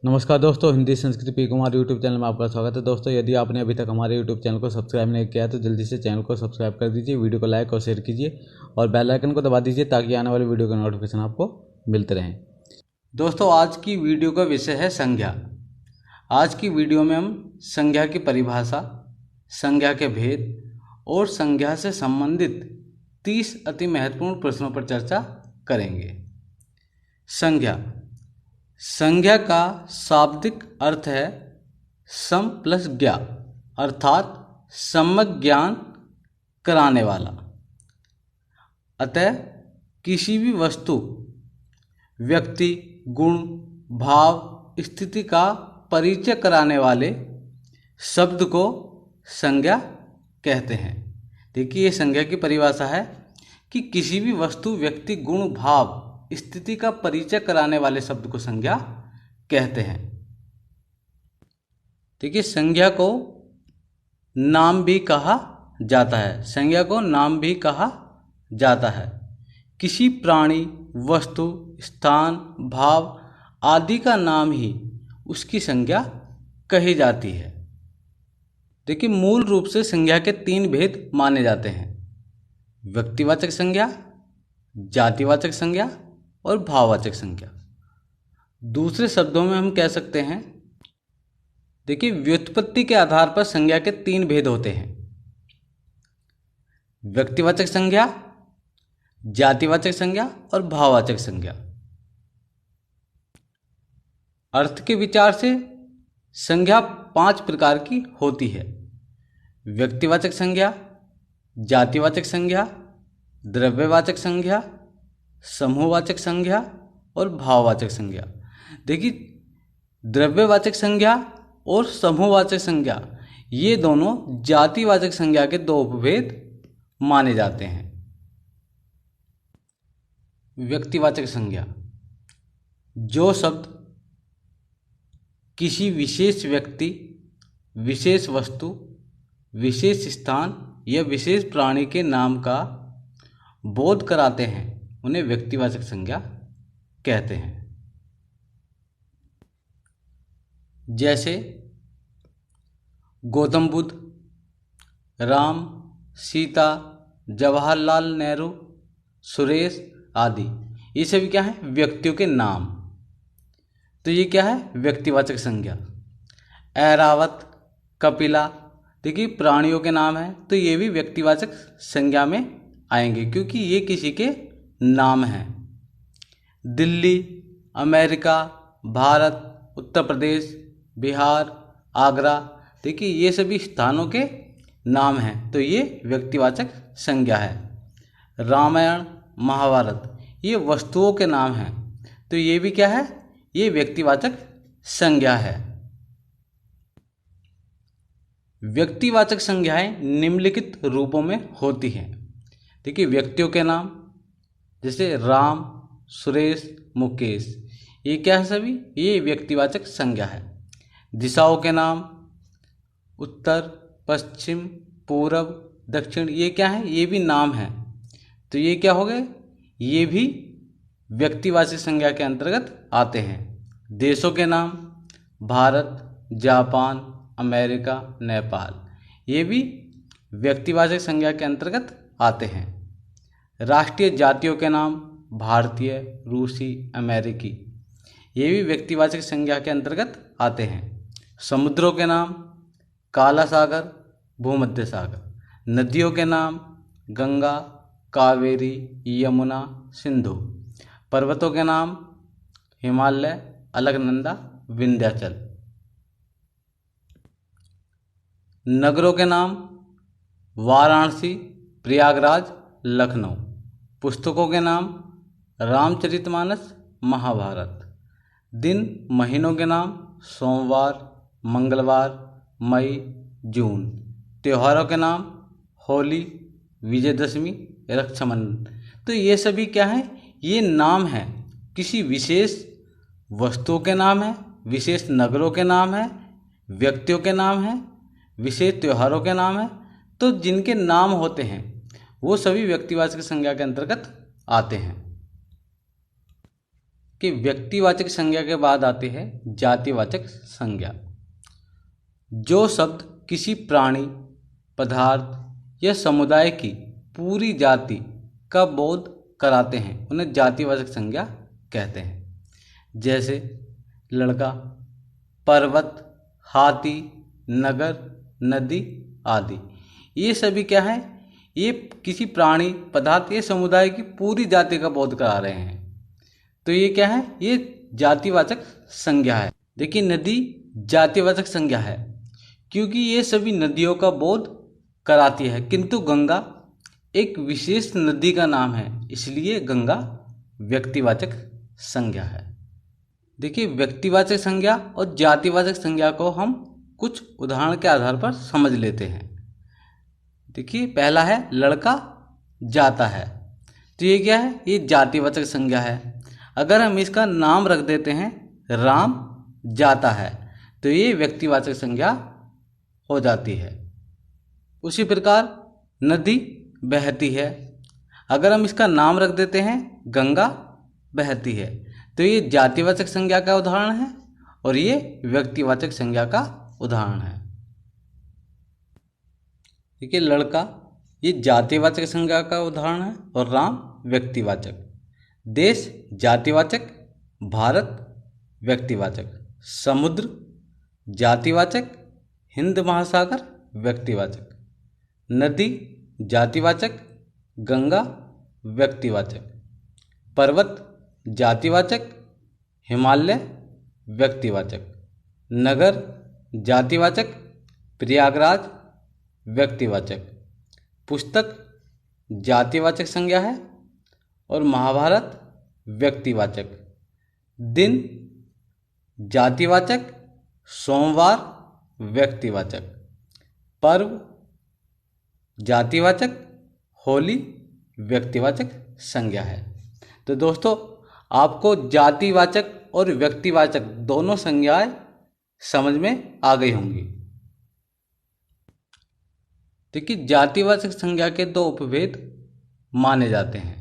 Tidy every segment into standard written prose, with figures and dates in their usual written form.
नमस्कार दोस्तों, हिंदी संस्कृति पी कुमार यूट्यूब चैनल में आपका स्वागत है। दोस्तों, यदि आपने अभी तक हमारे यूट्यूब चैनल को सब्सक्राइब नहीं किया है तो जल्दी से चैनल को सब्सक्राइब कर दीजिए, वीडियो को लाइक और शेयर कीजिए और बेल आइकन को दबा दीजिए ताकि आने वाली वीडियो का नोटिफिकेशन आपको मिलते रहें। दोस्तों, आज की वीडियो का विषय है संज्ञा। आज की वीडियो में हम संज्ञा की परिभाषा, संज्ञा के भेद और संज्ञा से संबंधित 30 अति महत्वपूर्ण प्रश्नों पर चर्चा करेंगे। संज्ञा का शाब्दिक अर्थ है सम प्लस ज्ञा, अर्थात सम्यक ज्ञान कराने वाला। अतः किसी भी वस्तु, व्यक्ति, गुण, भाव, स्थिति का परिचय कराने वाले शब्द को संज्ञा कहते हैं। देखिए, ये संज्ञा की परिभाषा है कि किसी भी वस्तु, व्यक्ति, गुण, भाव, स्थिति का परिचय कराने वाले शब्द को संज्ञा कहते हैं। देखिए, संज्ञा को नाम भी कहा जाता है। संज्ञा को नाम भी कहा जाता है। किसी प्राणी, वस्तु, स्थान, भाव आदि का नाम ही उसकी संज्ञा कही जाती है। देखिए, मूल रूप से संज्ञा के 3 भेद माने जाते हैं: व्यक्तिवाचक संज्ञा, जातिवाचक संज्ञा और भाववाचक संज्ञा। दूसरे शब्दों में हम कह सकते हैं, देखिए, व्युत्पत्ति के आधार पर संज्ञा के 3 भेद होते हैं: व्यक्तिवाचक संज्ञा, जातिवाचक संज्ञा और भाववाचक संज्ञा। अर्थ के विचार से संज्ञा 5 प्रकार की होती है: व्यक्तिवाचक संज्ञा, जातिवाचक संज्ञा, द्रव्यवाचक संज्ञा, समूहवाचक संज्ञा और भाववाचक संज्ञा। देखिए, द्रव्यवाचक संज्ञा और समूहवाचक संज्ञा ये दोनों जातिवाचक संज्ञा के 2 उपभेद माने जाते हैं। व्यक्तिवाचक संज्ञा: जो शब्द किसी विशेष व्यक्ति, विशेष वस्तु, विशेष स्थान या विशेष प्राणी के नाम का बोध कराते हैं उन्हें व्यक्तिवाचक संज्ञा कहते हैं। जैसे गौतम बुद्ध, राम, सीता, जवाहरलाल नेहरू, सुरेश आदि, ये सभी क्या है? व्यक्तियों के नाम। तो ये क्या है? व्यक्तिवाचक संज्ञा। ऐरावत, कपिला, देखिए प्राणियों के नाम है, तो ये भी व्यक्तिवाचक संज्ञा में आएंगे क्योंकि ये किसी के नाम हैं। दिल्ली, अमेरिका, भारत, उत्तर प्रदेश, बिहार, आगरा, देखिए ये सभी स्थानों के नाम हैं, तो ये व्यक्तिवाचक संज्ञा है। रामायण, महाभारत, ये वस्तुओं के नाम हैं, तो ये भी क्या है? ये व्यक्तिवाचक संज्ञा है। व्यक्तिवाचक संज्ञाएं निम्नलिखित रूपों में होती हैं। देखिए, व्यक्तियों के नाम जैसे राम, सुरेश, मुकेश, ये क्या है? सभी ये व्यक्तिवाचक संज्ञा है। दिशाओं के नाम उत्तर, पश्चिम, पूर्व, दक्षिण, ये क्या है? ये भी नाम है, तो ये क्या हो गए? ये भी व्यक्तिवाचक संज्ञा के अंतर्गत आते हैं। देशों के नाम भारत, जापान, अमेरिका, नेपाल, ये भी व्यक्तिवाचक संज्ञा के अंतर्गत आते हैं। राष्ट्रीय जातियों के नाम भारतीय, रूसी, अमेरिकी, ये भी व्यक्तिवाचक संज्ञा के अंतर्गत आते हैं। समुद्रों के नाम काला सागर, भूमध्य सागर। नदियों के नाम गंगा, कावेरी, यमुना, सिंधु। पर्वतों के नाम हिमालय, अलकनंदा, विंध्याचल। नगरों के नाम वाराणसी, प्रयागराज, लखनऊ। पुस्तकों के नाम रामचरितमानस, महाभारत। दिन, महीनों के नाम सोमवार, मंगलवार, मई, जून। त्योहारों के नाम होली, विजयदशमी, रक्षाबंधन। तो ये सभी क्या है? ये नाम हैं, किसी विशेष वस्तुओं के नाम है, विशेष नगरों के नाम है, व्यक्तियों के नाम है, विशेष त्योहारों के नाम है। तो जिनके नाम होते हैं वो सभी व्यक्तिवाचक संज्ञा के अंतर्गत आते हैं। कि व्यक्तिवाचक संज्ञा के बाद आती है जातिवाचक संज्ञा। जो शब्द किसी प्राणी, पदार्थ या समुदाय की पूरी जाति का बोध कराते हैं उन्हें जातिवाचक संज्ञा कहते हैं। जैसे लड़का, पर्वत, हाथी, नगर, नदी आदि। ये सभी क्या है, ये किसी प्राणी, पदार्थ या समुदाय की पूरी जाति का बोध करा रहे हैं, तो ये क्या है, ये जातिवाचक संज्ञा है। देखिए नदी जातिवाचक संज्ञा है क्योंकि ये सभी नदियों का बोध कराती है, किंतु गंगा एक विशेष नदी का नाम है, इसलिए गंगा व्यक्तिवाचक संज्ञा है। देखिए व्यक्तिवाचक संज्ञा और जातिवाचक संज्ञा को हम कुछ उदाहरण के आधार पर समझ लेते हैं। देखिए पहला है लड़का जाता है, तो ये क्या है, ये जातिवाचक संज्ञा है। अगर हम इसका नाम रख देते हैं राम जाता है, तो ये व्यक्तिवाचक संज्ञा हो जाती है। उसी प्रकार नदी बहती है, अगर हम इसका नाम रख देते हैं गंगा बहती है, तो ये जातिवाचक संज्ञा का उदाहरण है और ये व्यक्तिवाचक संज्ञा का उदाहरण है। देखिए लड़का ये जातिवाचक संज्ञा का उदाहरण है और राम व्यक्तिवाचक। देश जातिवाचक, भारत व्यक्तिवाचक, समुद्र जातिवाचक, हिंद महासागर व्यक्तिवाचक, नदी जातिवाचक, गंगा व्यक्तिवाचक, पर्वत जातिवाचक, हिमालय व्यक्तिवाचक, नगर जातिवाचक, प्रयागराज व्यक्तिवाचक, पुस्तक जातिवाचक संज्ञा है और महाभारत व्यक्तिवाचक, दिन जातिवाचक, सोमवार व्यक्तिवाचक, पर्व जातिवाचक, होली व्यक्तिवाचक संज्ञा है। तो दोस्तों आपको जातिवाचक और व्यक्तिवाचक दोनों संज्ञाएं समझ में आ गई होंगी। देखिए जातिवाचक संज्ञा के दो उपभेद माने जाते हैं,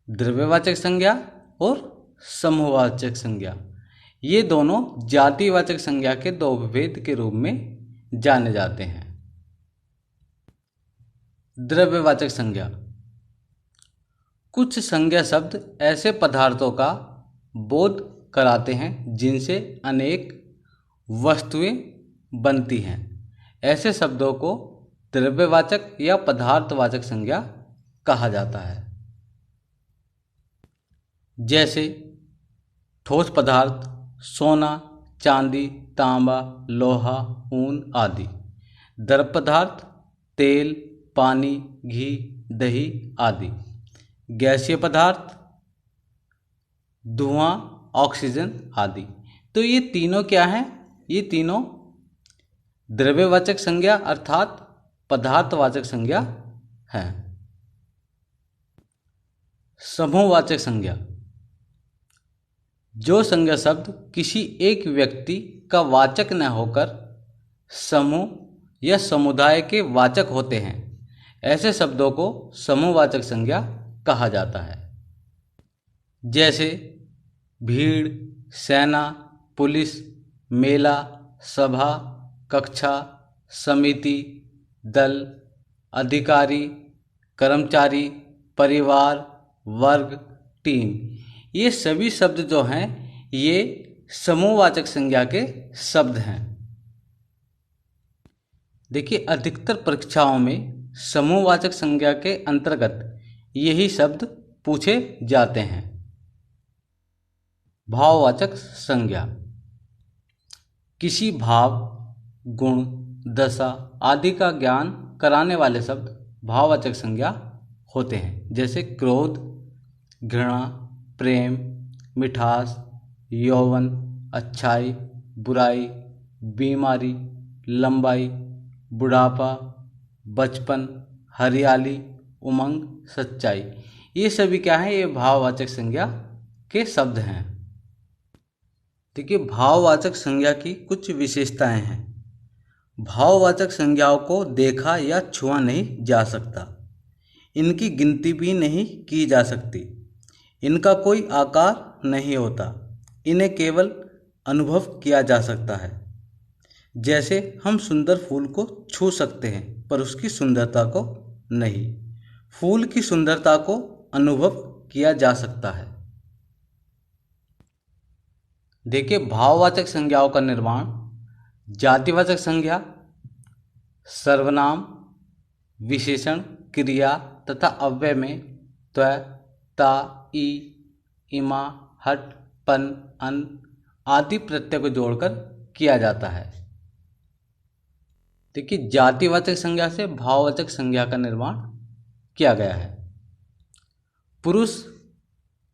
द्रव्यवाचक संज्ञा और समूहवाचक संज्ञा। ये दोनों जातिवाचक संज्ञा के दो उपभेद के रूप में जाने जाते हैं। द्रव्यवाचक संज्ञा, कुछ संज्ञा शब्द ऐसे पदार्थों का बोध कराते हैं जिनसे अनेक वस्तुएं बनती हैं। ऐसे शब्दों को द्रव्यवाचक या पदार्थवाचक संज्ञा कहा जाता है। जैसे ठोस पदार्थ सोना, चांदी, तांबा, लोहा, ऊन आदि। द्रव पदार्थ तेल, पानी, घी, दही आदि। गैसीय पदार्थ धुआं, ऑक्सीजन आदि। तो ये तीनों क्या हैं, ये तीनों द्रव्यवाचक संज्ञा अर्थात पदार्थवाचक संज्ञा है। समूहवाचक संज्ञा, जो संज्ञा शब्द किसी एक व्यक्ति का वाचक न होकर समूह या समुदाय के वाचक होते हैं, ऐसे शब्दों को समूहवाचक संज्ञा कहा जाता है। जैसे भीड़, सेना, पुलिस, मेला, सभा, कक्षा, समिति, दल, अधिकारी, कर्मचारी, परिवार, वर्ग, टीम। ये सभी शब्द जो हैं ये समूहवाचक संज्ञा के शब्द हैं। देखिए अधिकतर परीक्षाओं में समूहवाचक संज्ञा के अंतर्गत यही शब्द पूछे जाते हैं। भाववाचक संज्ञा, किसी भाव, गुण, दशा आदि का ज्ञान कराने वाले शब्द भाववाचक संज्ञा होते हैं। जैसे क्रोध, घृणा, प्रेम, मिठास, यौवन, अच्छाई, बुराई, बीमारी, लंबाई, बुढ़ापा, बचपन, हरियाली, उमंग, सच्चाई। ये सभी क्या है, ये भाववाचक संज्ञा के शब्द हैं। देखिए भाववाचक संज्ञा की कुछ विशेषताएं हैं। भाववाचक संज्ञाओं को देखा या छुआ नहीं जा सकता, इनकी गिनती भी नहीं की जा सकती, इनका कोई आकार नहीं होता, इन्हें केवल अनुभव किया जा सकता है। जैसे हम सुंदर फूल को छू सकते हैं पर उसकी सुंदरता को नहीं। फूल की सुंदरता को अनुभव किया जा सकता है। देखिए, भाववाचक संज्ञाओं का निर्माण। जातिवाचक संज्ञा सर्वनाम, विशेषण, क्रिया तथा अव्यय में त्व, ता, ई, इमा, हट, पन, अन आदि प्रत्यय को जोड़कर किया जाता है। देखिए, जातिवाचक संज्ञा से भाववाचक संज्ञा का निर्माण किया गया है। पुरुष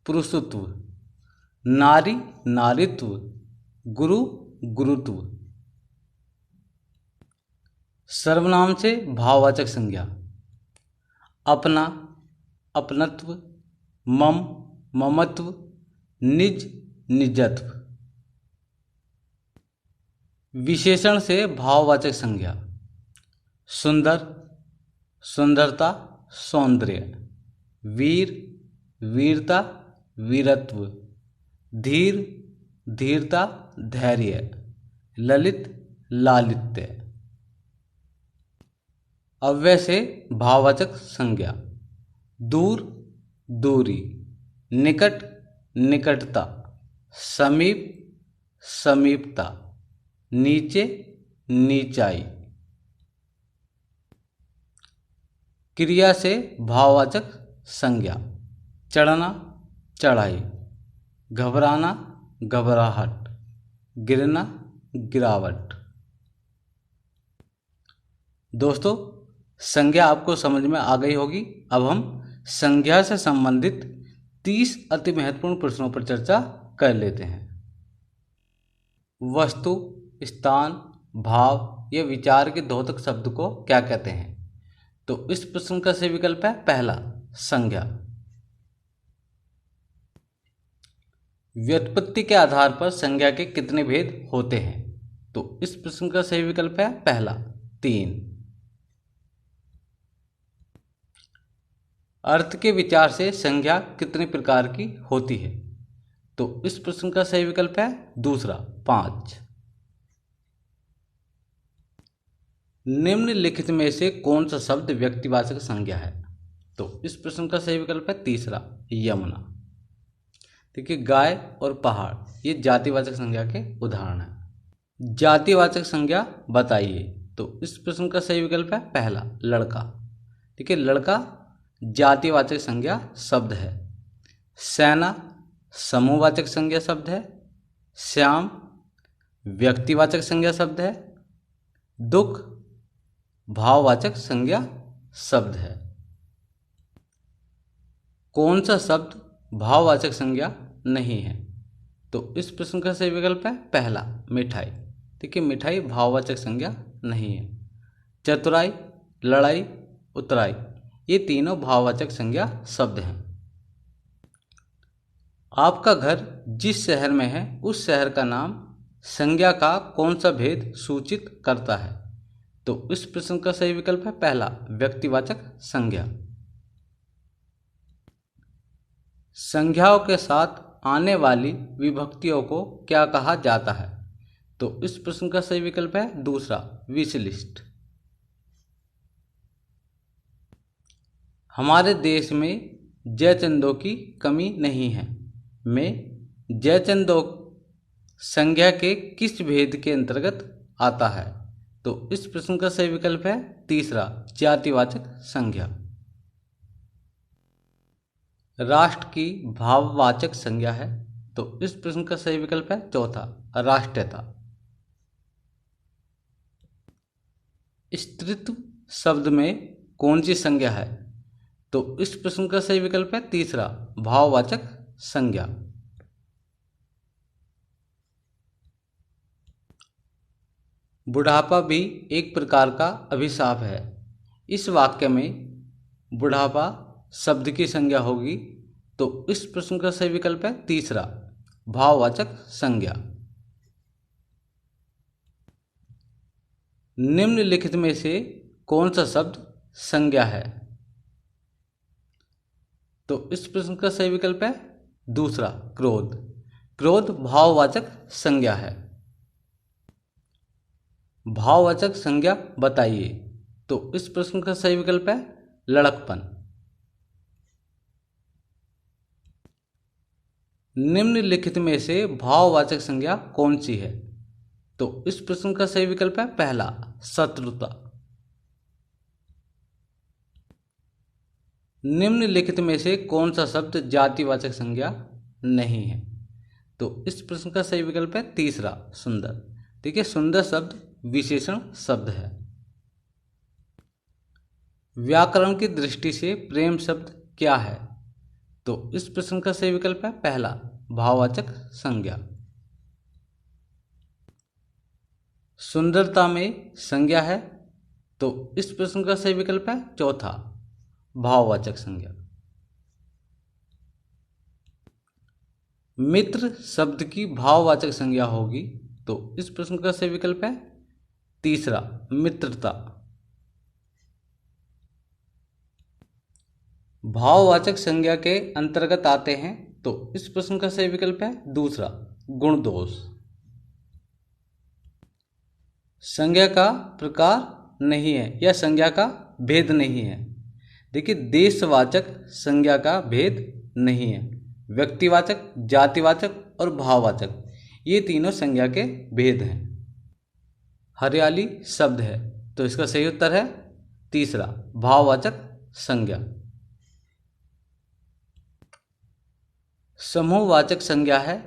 पुरुषत्व, नारी नारीत्व, गुरु गुरुत्व। सर्वनाम से भाववाचक संज्ञा अपना अपनत्व, मम ममत्व, निज निजत्व। विशेषण से भाववाचक संज्ञा सुंदर सुंदरता, सौंदर्य, वीर वीरता, वीरत्व, धीर धीरता, धैर्य, ललित लालित्य। अव्यय से भाववाचक संज्ञा दूर दूरी, निकट निकटता, समीप समीपता, नीचे नीचाई। क्रिया से भाववाचक संज्ञा चढ़ना चढ़ाई, घबराना घबराहट, गिरना गिरावट। दोस्तों, संज्ञा आपको समझ में आ गई होगी। अब हम संज्ञा से संबंधित 30 अति महत्वपूर्ण प्रश्नों पर चर्चा कर लेते हैं। वस्तु, स्थान, भाव या विचार के द्योतक शब्द को क्या कहते हैं? तो इस प्रश्न का सही विकल्प है पहला, संज्ञा। व्युत्पत्ति के आधार पर संज्ञा के कितने भेद होते हैं? तो इस प्रश्न का सही विकल्प है पहला, 3। अर्थ के विचार से संज्ञा कितने प्रकार की होती है? तो इस प्रश्न का सही विकल्प है दूसरा, 5। निम्नलिखित में से कौन सा शब्द व्यक्तिवाचक संज्ञा है? तो इस प्रश्न का सही विकल्प है तीसरा, यमुना। देखिए, गाय और पहाड़ ये जातिवाचक संज्ञा के उदाहरण हैं। जातिवाचक संज्ञा बताइए। तो इस प्रश्न का सही विकल्प है पहला, लड़का। देखिए, लड़का जातिवाचक संज्ञा शब्द है। सेना समूहवाचक संज्ञा शब्द है। श्याम व्यक्तिवाचक संज्ञा शब्द है। दुख भाववाचक संज्ञा शब्द है। कौन सा शब्द भाववाचक संज्ञा नहीं है? तो इस प्रश्न का सही विकल्प है पहला, मिठाई। देखिए, मिठाई भाववाचक संज्ञा नहीं है। चतुराई, लड़ाई, उतराई ये तीनों भाववाचक संज्ञा शब्द हैं। आपका घर जिस शहर में है उस शहर का नाम संज्ञा का कौन सा भेद सूचित करता है? तो इस प्रश्न का सही विकल्प है पहला, व्यक्तिवाचक संज्ञा। संज्ञाओं के साथ आने वाली विभक्तियों को क्या कहा जाता है? तो इस प्रश्न का सही विकल्प है दूसरा, विशलिष्ट। हमारे देश में जयचंदों की कमी नहीं है में जयचंदों संज्ञा के किस भेद के अंतर्गत आता है? तो इस प्रश्न का सही विकल्प है तीसरा, जातिवाचक संज्ञा। राष्ट्र की भाववाचक संज्ञा है। तो इस प्रश्न का सही विकल्प है चौथा, राष्ट्रीयता। स्त्रीत्व शब्द में कौन सी संज्ञा है? तो इस प्रश्न का सही विकल्प है तीसरा, भाववाचक संज्ञा। बुढ़ापा भी एक प्रकार का अभिशाप है। इस वाक्य में बुढ़ापा शब्द की संज्ञा होगी। तो इस प्रश्न का सही विकल्प है तीसरा, भाववाचक संज्ञा। निम्नलिखित में से कौन सा शब्द संज्ञा है? तो इस प्रश्न का सही विकल्प है दूसरा क्रोध। क्रोध भाववाचक संज्ञा है। भाववाचक संज्ञा बताइए। तो इस प्रश्न का सही विकल्प है लड़कपन। निम्नलिखित में से भाववाचक संज्ञा कौन सी है? तो इस प्रश्न का सही विकल्प है पहला शत्रुता। निम्नलिखित में से कौन सा शब्द जातिवाचक संज्ञा नहीं है? तो इस प्रश्न का सही विकल्प है तीसरा सुंदर। देखिए सुंदर शब्द विशेषण शब्द है। व्याकरण की दृष्टि से प्रेम शब्द क्या है? तो इस प्रश्न का सही विकल्प है पहला भाववाचक संज्ञा। सुंदरता में संज्ञा है। तो इस प्रश्न का सही विकल्प है चौथा भाववाचक संज्ञा। मित्र शब्द की भाववाचक संज्ञा होगी। तो इस प्रश्न का सही विकल्प है तीसरा मित्रता। भाववाचक संज्ञा के अंतर्गत आते हैं। तो इस प्रश्न का सही विकल्प है दूसरा गुण दोष। संज्ञा का प्रकार नहीं है या संज्ञा का भेद नहीं है। देखिए देशवाचक संज्ञा का भेद नहीं है। व्यक्तिवाचक, जातिवाचक और भाववाचक ये तीनों संज्ञा के भेद हैं। हरियाली शब्द है। तो इसका सही उत्तर है तीसरा भाववाचक संज्ञा। समूहवाचक संज्ञा है।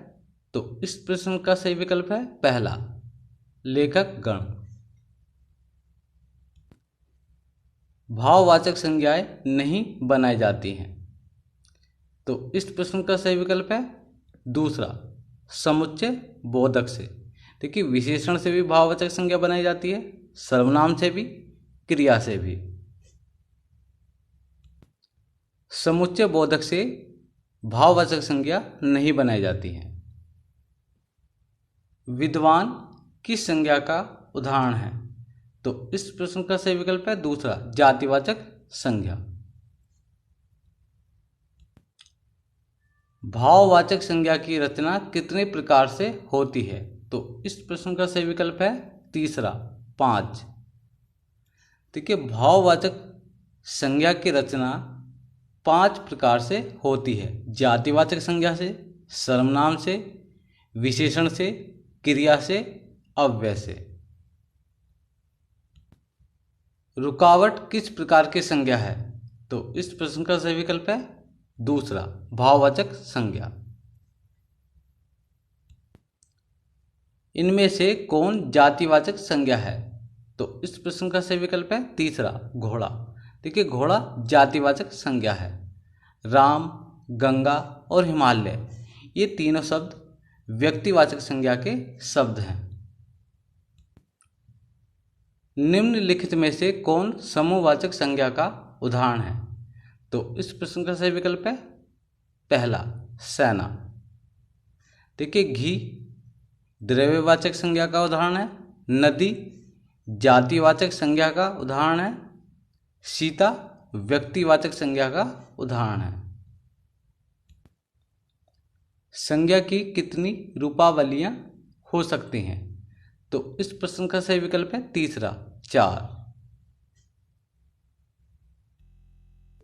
तो इस प्रश्न का सही विकल्प है पहला लेखक गण। भाववाचक संज्ञाएं नहीं बनाई जाती हैं। तो इस प्रश्न का सही विकल्प है दूसरा समुच्चय बोधक से। देखिए विशेषण से भी भाववाचक संज्ञा बनाई जाती है, सर्वनाम से भी, क्रिया से भी। समुच्चय बोधक से भाववाचक संज्ञा नहीं बनाई जाती है। विद्वान किस संज्ञा का उदाहरण है? तो इस प्रश्न का सही विकल्प है दूसरा जातिवाचक संज्ञा। भाववाचक संज्ञा की रचना कितने प्रकार से होती है? तो इस प्रश्न का सही विकल्प है तीसरा 5। देखिए भाववाचक संज्ञा की रचना 5 प्रकार से होती है। जातिवाचक संज्ञा से, सर्वनाम से, विशेषण से, क्रिया से, अव्यय से। रुकावट किस प्रकार की संज्ञा है? तो इस प्रश्न का सही विकल्प है दूसरा भाववाचक संज्ञा। इनमें से कौन जातिवाचक संज्ञा है? तो इस प्रश्न का सही विकल्प है तीसरा घोड़ा। देखिए घोड़ा जातिवाचक संज्ञा है। राम, गंगा और हिमालय ये तीनों शब्द व्यक्तिवाचक संज्ञा के शब्द हैं। निम्नलिखित में से कौन समूहवाचक संज्ञा का उदाहरण है? तो इस प्रश्न का सही विकल्प है पहला सेना। देखिए घी द्रव्यवाचक संज्ञा का उदाहरण है। नदी जातिवाचक संज्ञा का उदाहरण है। सीता व्यक्तिवाचक संज्ञा का उदाहरण है। संज्ञा की कितनी रूपावलियां हो सकती हैं? तो इस प्रश्न का सही विकल्प है तीसरा 4।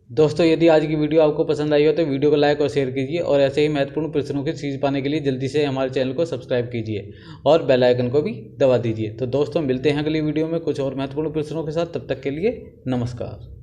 दोस्तों यदि आज की वीडियो आपको पसंद आई हो तो वीडियो को लाइक और शेयर कीजिए और ऐसे ही महत्वपूर्ण प्रश्नों की सीरीज पाने के लिए जल्दी से हमारे चैनल को सब्सक्राइब कीजिए और बेल आइकन को भी दबा दीजिए। तो दोस्तों मिलते हैं अगली वीडियो में कुछ और महत्वपूर्ण प्रश्नों के साथ। तब तक के लिए नमस्कार।